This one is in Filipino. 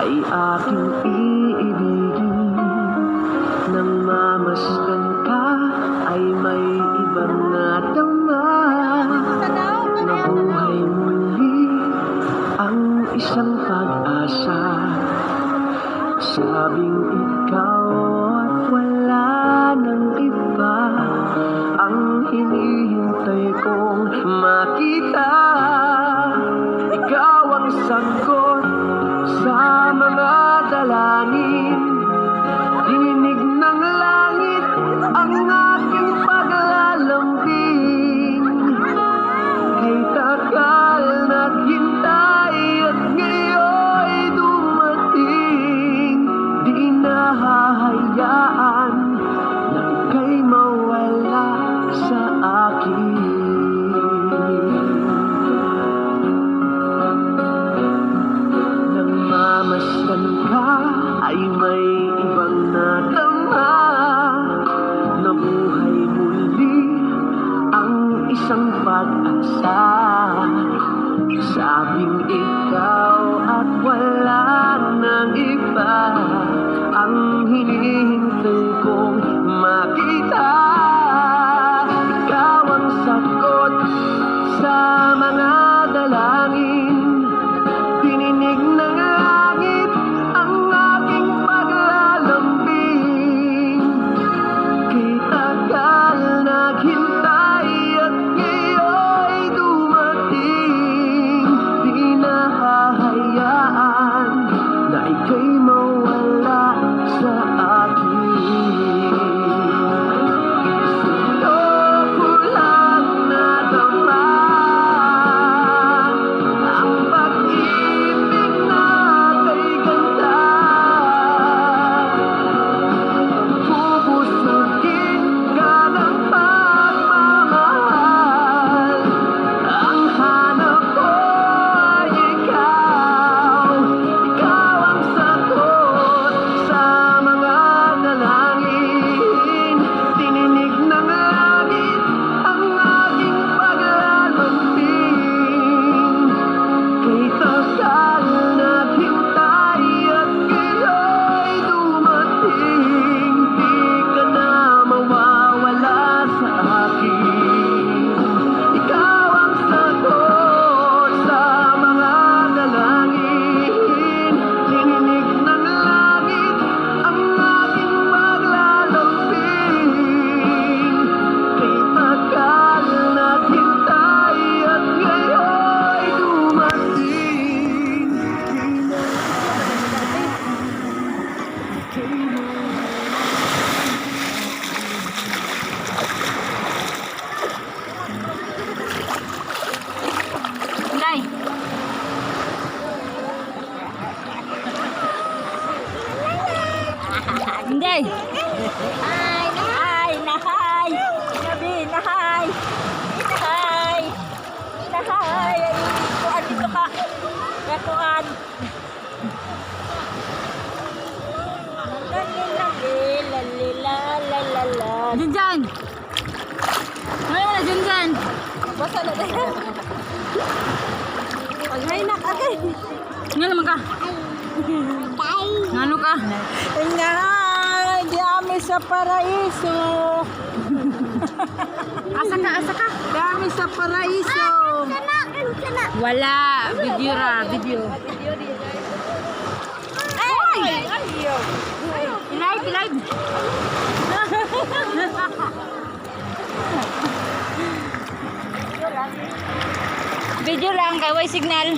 ay aking iibigin. Nang mamasdan ka ay may ibang natama. Nabuhay muli ang isang pag-asa. Sabing ikaw at wala nang iba ang hinihintay kong makita. Ikaw ang sagot sa mga dalangin. Dininig ng langit ang aking paglalambing. Kay tagal naghintay at ngayon'y dumating. Di nahahayaan na ika'y mawala sa akin. Nang mamasdan ka ay may ibang natama. Nabuhay muli ang isang pag-asa. Sabing ikaw at wala nang iba ang hinihintay kong makita. Ikaw ang sagot sa mga dalangin. Dininig ng langit ang aking paglalambing. Kay tagal naghintay at ngayon'y dumating. Di nahahayaan na ika'y mawala sa akin. Sa'yo ko lang nadama ang pag-ibig na kay ganda. Bubusugin ka ng pagmamahal. Ang hanap ko ay ikaw. Ikaw ang sagot sa mga dalangin. Dininig ng langit ang aking paglalambing. Kay tagal naghintay at ngayon'y dumating. Di ka na mawawala sa akin. Ikaw ang sagot sa mga dalangin. Dininig ng langit ang aking paglalambing. Kay tagal naghintay at ngayon'y dumating. Nay. Hindi. Hi, nahay, nahay. Nabi, nahay. Nahay. Nahay. Kuan dito ka. Kuan. Junjan. Ngayon na Junjan. Basta na tayo. Ay, nak, agay. Nga naman ka. Ngano ka? Nga, di ami sa paraiso. Asa ka, asa ka? Dami sa paraiso. Wala. Video ra, video. Ay! Live, live. Video lang, kay way signal.